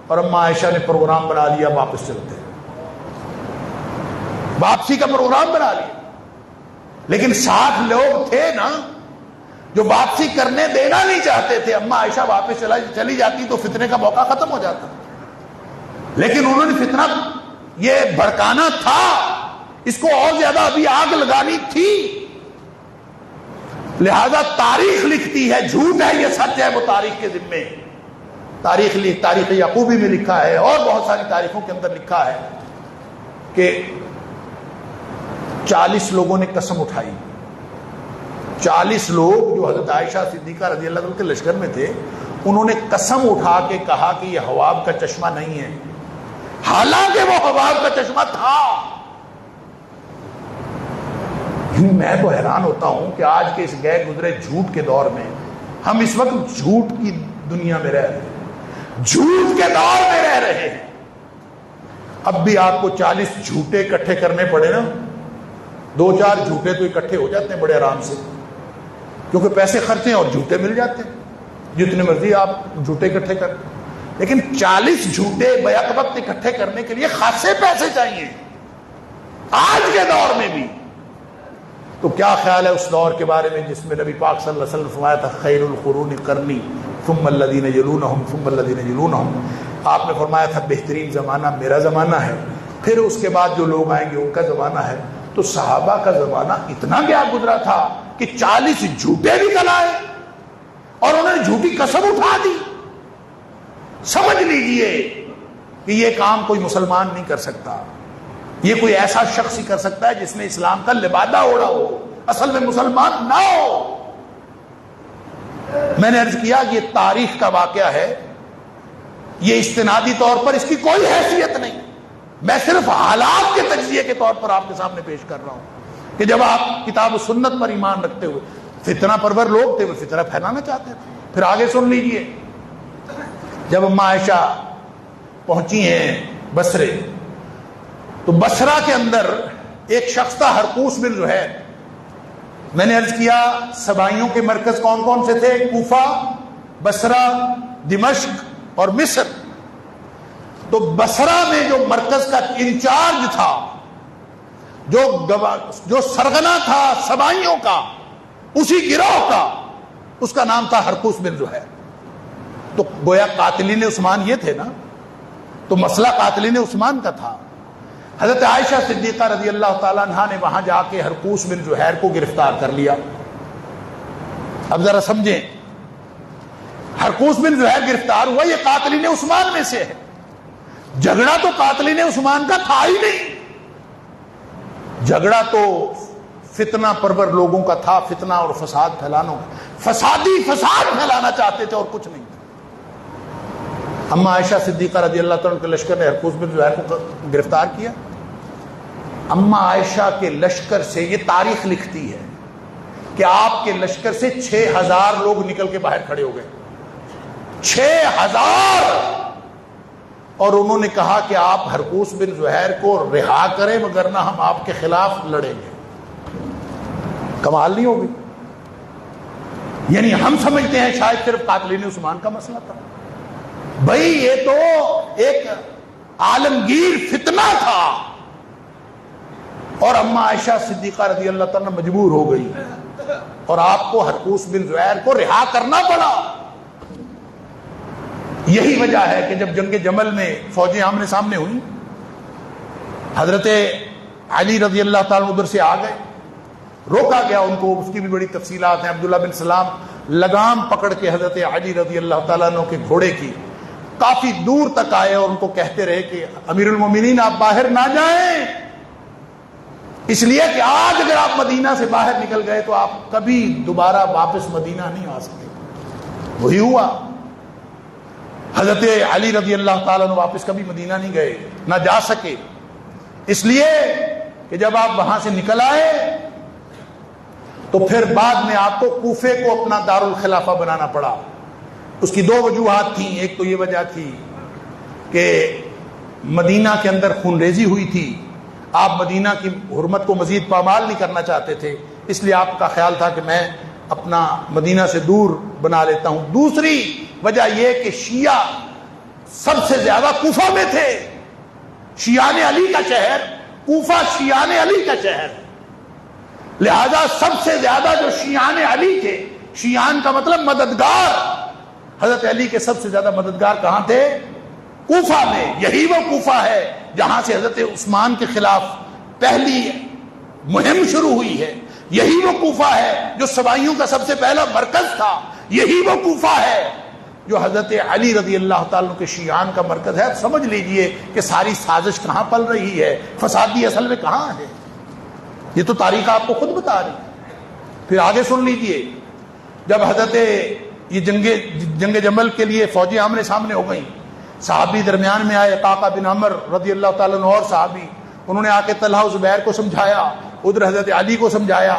اور اماں عائشہ نے پروگرام بنا لیا واپس چلتے, واپسی کا پروگرام بنا لیا. لیکن 60 لوگ تھے نا جو واپسی کرنے دینا نہیں چاہتے تھے. اماں عائشہ واپس چلی جاتی تو فتنے کا موقع ختم ہو جاتا, لیکن انہوں نے فتنہ یہ بھڑکانا تھا, اس کو اور زیادہ ابھی آگ لگانی تھی. لہذا تاریخ لکھتی ہے, جھوٹ ہے یہ سچ ہے, وہ تاریخ کے ذمے. تاریخ یعقوبی میں لکھا ہے اور بہت ساری تاریخوں کے اندر لکھا ہے کہ 40 لوگوں نے قسم اٹھائی. 40 لوگ جو حضرت عائشہ صدیقہ رضی اللہ عنہ کے لشکر میں تھے, انہوں نے قسم اٹھا کے کہا کہ یہ حواب کا چشمہ نہیں ہے, حالانکہ وہ حواب کا چشمہ تھا. میں تو حیران ہوتا ہوں کہ آج کے اس گئے گزرے جھوٹ کے دور میں, ہم اس وقت جھوٹ کی دنیا میں رہ رہے ہیں, جھوٹ کے دور میں رہ رہے ہیں. اب بھی آپ کو 40 جھوٹے اکٹھے کرنے پڑے نا, 2-4 جھوٹے تو اکٹھے ہو جاتے ہیں بڑے آرام سے, کیونکہ پیسے خرچے ہیں اور جھوٹے مل جاتے ہیں. جتنے مرضی آپ جھوٹے اکٹھے کر, لیکن 40 جھوٹے بیک وقت اکٹھے کرنے کے لیے خاصے پیسے چاہیے آج کے دور میں بھی. تو کیا خیال ہے اس دور کے بارے میں جس میں نبی پاک صلی اللہ علیہ وسلم نے فرمایا تھا خیر القرون قرنی ثم الذین یلونہم ثم الذین یلونہم. آپ نے فرمایا تھا بہترین زمانہ میرا زمانہ ہے, پھر اس کے بعد جو لوگ آئیں گے ان کا زمانہ ہے. تو صحابہ کا زمانہ اتنا گیا گزرا تھا کہ 40 جھوٹے نکل آئے اور انہوں نے جھوٹی قسم اٹھا دی. سمجھ لیجئے کہ یہ کام کوئی مسلمان نہیں کر سکتا, یہ کوئی ایسا شخص ہی کر سکتا ہے جس نے اسلام کا لبادہ اوڑھا ہو, اصل میں مسلمان نہ ہو. میں نے عرض کیا کہ یہ تاریخ کا واقعہ ہے, یہ استنادی طور پر اس کی کوئی حیثیت نہیں, میں صرف حالات کے تجزیے کے طور پر آپ کے سامنے پیش کر رہا ہوں کہ جب آپ کتاب و سنت پر ایمان رکھتے ہوئے, فتنہ پرور لوگ تھے, وہ فتنہ پھیلانا چاہتے تھے. پھر آگے سن لیجئے, جب اماں عائشہ پہنچی ہیں بصرے, تو بصرہ کے اندر ایک شخص تھا حرقوس بن زہیر. میں نے عرض کیا سبائیوں کے مرکز کون کون سے تھے, کوفہ, بصرہ, دمشق اور مصر. تو بصرہ میں جو مرکز کا انچارج تھا, جو سرغنہ تھا سبائیوں کا, اسی گروہ کا, اس کا نام تھا حرقوس بن زہیر. تو گویا قاتلین عثمان یہ تھے نا, تو مسئلہ قاتلین عثمان کا تھا. حضرت عائشہ صدیقہ رضی اللہ تعالیٰ عنہا نے وہاں جا کے حرقوس بن زہیر کو گرفتار کر لیا. اب ذرا سمجھیں, حرقوس بن زہیر گرفتار ہوا, یہ قاتلین عثمان میں سے ہے. جھگڑا تو قاتلین عثمان کا تھا ہی نہیں, جھگڑا تو فتنہ پرور لوگوں کا تھا, فتنہ اور فساد پھیلانا, فسادی فساد پھیلانا چاہتے تھے اور کچھ نہیں تھا. اماں عائشہ صدیقہ رضی اللہ تعالیٰ کے لشکر نے حرقوس بن زہیر کو گرفتار کیا. اماں عائشہ کے لشکر سے, یہ تاریخ لکھتی ہے کہ آپ کے لشکر سے 6000 لوگ نکل کے باہر کھڑے ہو گئے, 6000. اور انہوں نے کہا کہ آپ حرقوس بن زہیر کو رہا کریں وگرنہ ہم آپ کے خلاف لڑیں گے. کمال نہیں ہوگی؟ یعنی ہم سمجھتے ہیں شاید صرف قاتلین عثمان کا مسئلہ تھا. بھائی یہ تو ایک عالمگیر فتنہ تھا, اور اماں عائشہ صدیقہ رضی اللہ تعالیٰ مجبور ہو گئی اور آپ کو حرقوس بن زہیر کو رہا کرنا پڑا. یہی وجہ ہے کہ جب جنگ جمل میں فوجیں آمنے سامنے ہوئی, حضرت علی رضی اللہ تعالیٰ ادھر سے آ گئے, روکا گیا ان کو, اس کی بھی بڑی تفصیلات ہیں. عبداللہ بن سلام لگام پکڑ کے حضرت علی رضی اللہ تعالیٰ عنہ کے گھوڑے کی کافی دور تک آئے اور ان کو کہتے رہے کہ امیر المومنین آپ باہر نہ جائیں, اس لیے کہ آج اگر آپ مدینہ سے باہر نکل گئے تو آپ کبھی دوبارہ واپس مدینہ نہیں آ سکتے. وہی ہوا, حضرت علی رضی اللہ تعالیٰ عنہ واپس کبھی مدینہ نہیں گئے, نہ جا سکے, اس لیے کہ جب آپ وہاں سے نکل آئے تو پھر بعد میں آپ کو کوفے کو اپنا دارالخلافہ بنانا پڑا. اس کی دو وجوہات تھیں. ایک تو یہ وجہ تھی کہ مدینہ کے اندر خون ریزی ہوئی تھی، آپ مدینہ کی حرمت کو مزید پامال نہیں کرنا چاہتے تھے، اس لیے آپ کا خیال تھا کہ میں اپنا مدینہ سے دور بنا لیتا ہوں. دوسری وجہ یہ کہ شیعہ سب سے زیادہ کوفہ میں تھے، شیعان علی کا شہر کوفہ، شیعان علی کا شہر، لہذا سب سے زیادہ جو شیعان علی تھے، شیعان کا مطلب مددگار، حضرت علی کے سب سے زیادہ مددگار کہاں تھے؟ کوفہ میں. یہی وہ کوفہ ہے جہاں سے حضرت عثمان کے خلاف پہلی مہم شروع ہوئی ہے. یہی وہ کوفہ ہے جو سبائیوں کا سب سے پہلا مرکز تھا. یہی وہ کوفہ ہے جو حضرت علی رضی اللہ تعالیٰ کے شیعان کا مرکز ہے. سمجھ لیجئے کہ ساری سازش کہاں پل رہی ہے، فسادی اصل میں کہاں ہے. یہ تو تاریخ آپ کو خود بتا رہی ہے. پھر آگے سن لیجئے، جب حضرت یہ جنگ جمل کے لیے فوجیں آمنے سامنے ہو گئیں، صحابی درمیان میں آئے، قعقاع بن عمر رضی اللہ تعالیٰ عنہ اور صحابی، انہوں نے آ کے طلحہ اور زبیر کو سمجھایا، ادھر حضرت علی کو سمجھایا،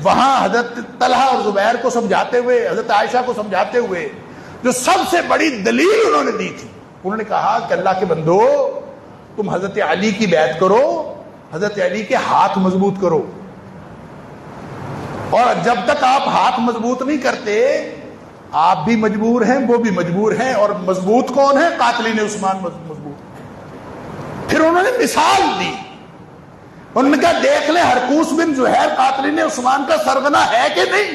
وہاں حضرت طلحہ اور زبیر کو سمجھاتے ہوئے، حضرت عائشہ کو سمجھاتے ہوئے جو سب سے بڑی دلیل انہوں نے دی تھی، انہوں نے کہا کہ اللہ کے بندو، تم حضرت علی کی بیعت کرو، حضرت علی کے ہاتھ مضبوط کرو، اور جب تک آپ ہاتھ مضبوط نہیں کرتے آپ بھی مجبور ہیں، وہ بھی مجبور ہیں، اور مضبوط کون ہے؟ قاتلین عثمان مضبوط. پھر انہوں نے مثال دی، انہوں نے کہا دیکھ لیں ہرقوس بن زہیر قاتلین عثمان کا سرغنہ ہے کہ نہیں؟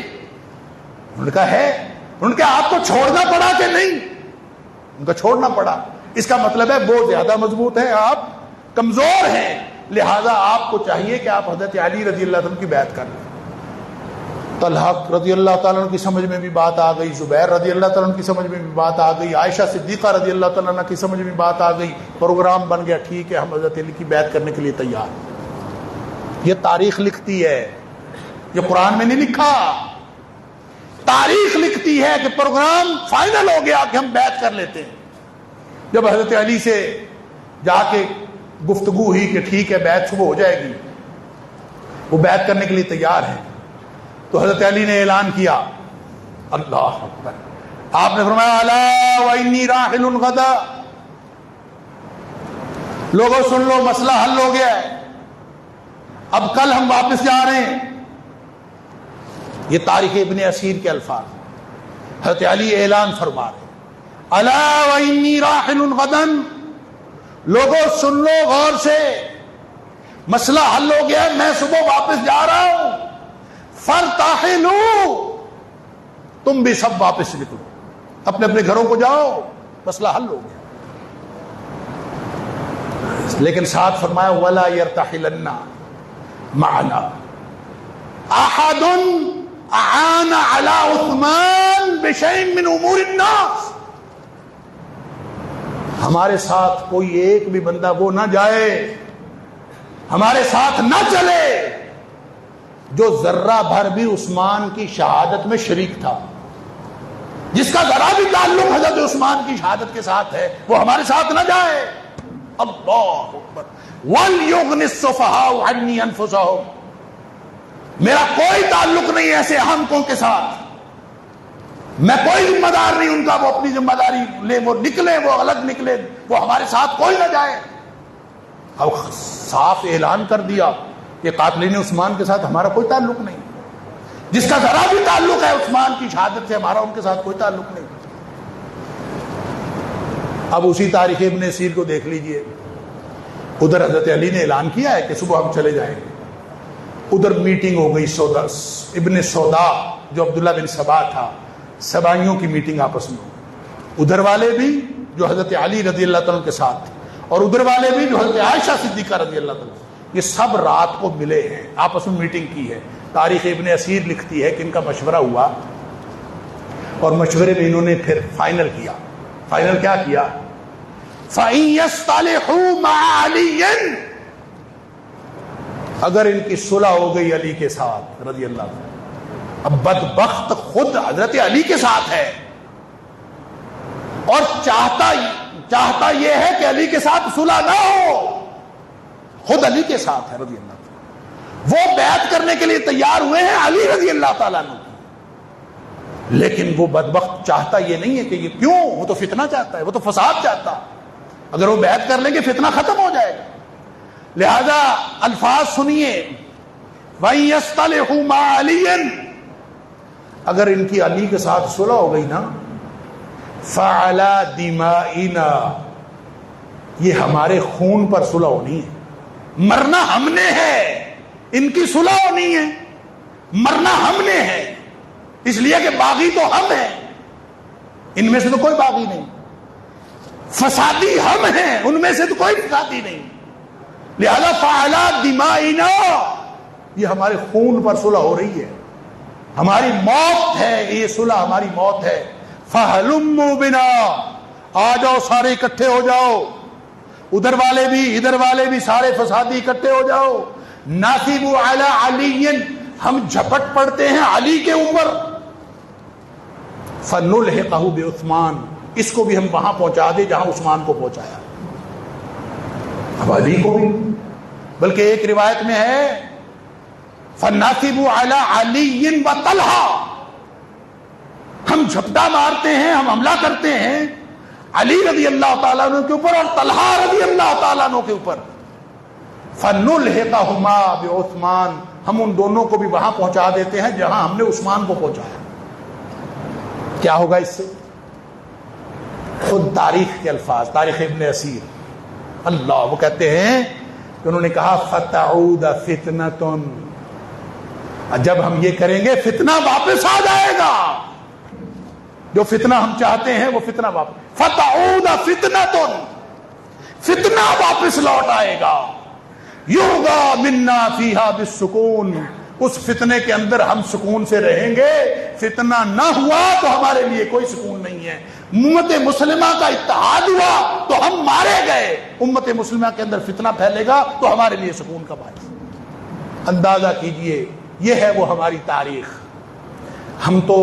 انہوں نے کہا ہے. انہوں نے کہا آپ کو چھوڑنا پڑا کہ نہیں؟ ان کا چھوڑنا پڑا. اس کا مطلب ہے وہ زیادہ مضبوط ہیں، آپ کمزور ہیں، لہذا آپ کو چاہیے کہ آپ حضرت علی رضی اللہ عنہ کی بیعت کر لیں. طلحہ رضی اللہ تعالیٰ عنہ کی سمجھ میں بھی بات آ گئی، زبیر رضی اللہ تعالیٰ عنہ کی سمجھ میں بھی بات آ گئی، عائشہ صدیقہ رضی اللہ تعالیٰ عنہ کی سمجھ میں بھی بات آ گئی. پروگرام بن گیا، ٹھیک ہے ہم حضرت علی کی بیعت کرنے کے لیے تیار. یہ تاریخ لکھتی ہے، یہ قرآن میں نہیں لکھا. تاریخ لکھتی ہے کہ پروگرام فائنل ہو گیا کہ ہم بیعت کر لیتے ہیں. جب حضرت علی سے جا کے گفتگو ہوئی کہ ٹھیک ہے بیعت صبح ہو جائے گی، وہ بیعت کرنے کے لیے تیار ہے، تو حضرت علی نے اعلان کیا، اللہ اکبر، آپ نے فرمایا الا وانی راحل غدا، لوگوں سن لو مسئلہ حل ہو گیا ہے، اب کل ہم واپس جا رہے ہیں. یہ تاریخ ابن اسیر کے الفاظ. حضرت علی اعلان فرما رہے الا وانی راحل غدا، لوگوں سن لو غور سے، مسئلہ حل ہو گیا، میں صبح واپس جا رہا ہوں. فارتحلوا، تم بھی سب واپس نکلو، اپنے اپنے گھروں کو جاؤ، مسئلہ حل ہو گیا. لیکن ساتھ فرمایا ولا يرتحلن معنا احد اعان على عثمان بشيء من امور الناس، ہمارے ساتھ کوئی ایک بھی بندہ وہ نہ جائے، ہمارے ساتھ نہ چلے جو ذرہ بھر بھی عثمان کی شہادت میں شریک تھا، جس کا ذرا بھی تعلق حضرت عثمان کی شہادت کے ساتھ ہے، وہ ہمارے ساتھ نہ جائے. اللہ اکبر. وَلْيُغْنِ السُّفَهَاءُ عَنِّي أَنفُسَهُمْ، میرا کوئی تعلق نہیں ایسے احمقوں کے ساتھ، میں کوئی ذمہ دار نہیں ان کا، وہ اپنی ذمہ داری لے، وہ نکلے، وہ الگ نکلے، وہ ہمارے ساتھ کوئی نہ جائے. اب صاف اعلان کر دیا کہ قاتلین عثمان کے ساتھ ہمارا کوئی تعلق نہیں، جس کا ذرا بھی تعلق ہے عثمان کی شہادت سے ہمارا ان کے ساتھ کوئی تعلق نہیں. اب اسی تاریخ ابن اسیر کو دیکھ لیجئے، ادھر حضرت علی نے اعلان کیا ہے کہ صبح ہم چلے جائیں گے، ادھر میٹنگ ہو گئی سودا، ابن سودا جو عبداللہ بن سبا تھا، سبائیوں کی میٹنگ آپس میں، ادھر والے بھی جو حضرت علی رضی اللہ تعالیٰ کے ساتھ تھے، اور ادھر والے بھی جو حضرت عائشہ صدیقہ رضی اللہ تعالیٰ، یہ سب رات کو ملے ہیں، آپس میں میٹنگ کی ہے. تاریخ ابن اسیر لکھتی ہے کہ ان کا مشورہ ہوا، اور مشورے میں انہوں نے پھر فائنل کیا. فائنل کیا کیا؟ فَإِن يَصْطَلِحُوا مَعَ عَلِيٍّ، اگر ان کی صلح ہو گئی علی کے ساتھ رضی اللہ عنہ، اب بدبخت خود حضرت علی کے ساتھ ہے اور چاہتا یہ ہے کہ علی کے ساتھ صلح نہ ہو، خود علی کے ساتھ ہے رضی اللہ عنہ. وہ بیعت کرنے کے لیے تیار ہوئے ہیں علی رضی اللہ تعالیٰ عنہ، لیکن وہ بدبخت چاہتا یہ نہیں ہے کہ یہ کیوں، وہ تو فتنہ چاہتا ہے، وہ تو فساد چاہتا ہے۔ اگر وہ بیعت کر لیں گے فتنہ ختم ہو جائے گا۔ لہذا الفاظ سنیے، وَإِن يَصْطَلِحُوا مَعَ عَلِيٍّ، اگر ان کی علی کے ساتھ صلح ہو گئی نا، فَعَلَى دِمَائِنَا، یہ ہمارے خون پر صلح ہونی ہے، مرنا ہم نے ہے، ان کی صلح ہونی ہے، مرنا ہم نے ہے، اس لیے کہ باغی تو ہم ہیں، ان میں سے تو کوئی باغی نہیں، فسادی ہم ہیں، ان میں سے تو کوئی فسادی نہیں، لہذا فَعَلَى دِمَائِنَا، یہ ہمارے خون پر صلح ہو رہی ہے، ہماری موت ہے، یہ صلح ہماری موت ہے۔ فَهَلُمُّوا بِنَا، آ جاؤ سارے اکٹھے ہو جاؤ، ادھر والے بھی ادھر والے بھی، سارے فسادی اکٹھے ہو جاؤ۔ نَاثِبُوا عَلَىٰ عَلِيٍّ، ہم جھپٹ پڑتے ہیں علی کے اوپر۔ فَنُلْحِقَهُ بِعُثْمَانَ، اس کو بھی ہم وہاں پہنچا دیں جہاں عثمان کو پہنچایا، اب علی کو بھی، بلکہ ایک روایت میں ہے فَنَاثِبُوا عَلَىٰ عَلِيٍّ وَطَلْحَةٍ، ہم جھپٹا مارتے ہیں، ہم حملہ کرتے ہیں علی رضی اللہ تعالیٰ عنہ کے اوپر اور طلحہ رضی اللہ تعالیٰ عنہ کے اوپر۔ فَنُلْحِقَهُمَا بِعُثْمَانَ، ہم ان دونوں کو بھی وہاں پہنچا دیتے ہیں جہاں ہم نے عثمان کو پہنچایا۔ کیا ہوگا اس سے؟ خود تاریخ کے الفاظ، تاریخ ابن اسیر، اللہ، وہ کہتے ہیں کہ انہوں نے کہا فَتَعُودَ فِتْنَةٌ، جب ہم یہ کریں گے فتنہ واپس آ جائے گا، جو فتنہ ہم چاہتے ہیں وہ فتنہ واپس، فَتَعُودَ فِتْنَةٌ، فتنہ واپس لوٹ آئے گا، یُرْغَى مِنَّا فِيهَا بِالسُّکُونِ، اس فتنے کے اندر ہم سکون سے رہیں گے، فتنہ نہ ہوا تو ہمارے لیے کوئی سکون نہیں ہے۔ امت مسلمہ کا اتحاد ہوا تو ہم مارے گئے، امت مسلمہ کے اندر فتنہ پھیلے گا تو ہمارے لیے سکون کب آئے گا؟ اندازہ کیجئے، یہ ہے وہ ہماری تاریخ۔ ہم تو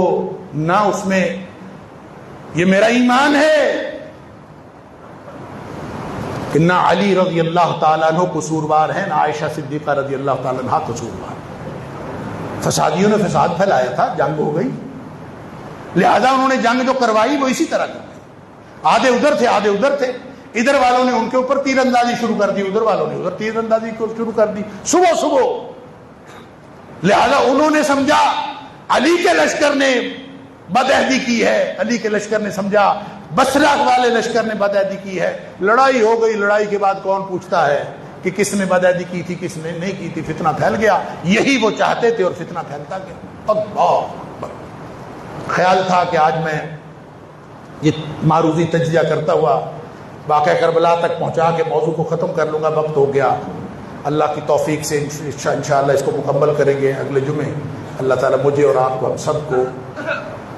نہ اس میں، یہ میرا ایمان ہے کہ نہ علی رضی اللہ تعالیٰ عنہ قصوروار ہیں، نہ عائشہ صدیقہ رضی اللہ تعالیٰ عنہ قصوروار۔ فسادیوں نے فساد پھیلایا تھا، جنگ ہو گئی، لہذا انہوں نے جنگ جو کروائی وہ اسی طرح کی، آدھے ادھر تھے آدھے ادھر تھے، ادھر والوں نے ان کے اوپر تیر اندازی شروع کر دی، ادھر والوں نے ادھر تیر اندازی شروع کر دی، صبح صبح۔ لہذا انہوں نے سمجھا علی کے لشکر نے بدعہدی کی ہے، علی کے لشکر نے سمجھا بصرہ والے لشکر نے بدعہدی کی ہے، لڑائی ہو گئی، لڑائی کے بعد کون پوچھتا ہے کہ کس نے بدعہدی کی تھی کس نے نہیں کی تھی، فتنہ پھیل گیا، یہی وہ چاہتے تھے اور فتنہ پھیلتا گیا۔ اللہ اکبر۔ خیال تھا کہ آج میں یہ معروضی تجزیہ کرتا ہوا واقعہ کربلا تک پہنچا کے موضوع کو ختم کر لوں گا، وقت ہو گیا۔ اللہ کی توفیق سے انشاءاللہ اس کو مکمل کریں گے اگلے جمعے۔ اللہ تعالیٰ مجھے اور آپ کو، ہم سب کو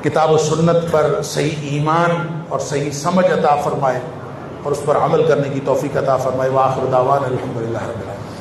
کتاب و سنت پر صحیح ایمان اور صحیح سمجھ عطا فرمائے اور اس پر عمل کرنے کی توفیق عطا فرمائے۔ وآخر دعوانا الحمدللہ رب العالمین۔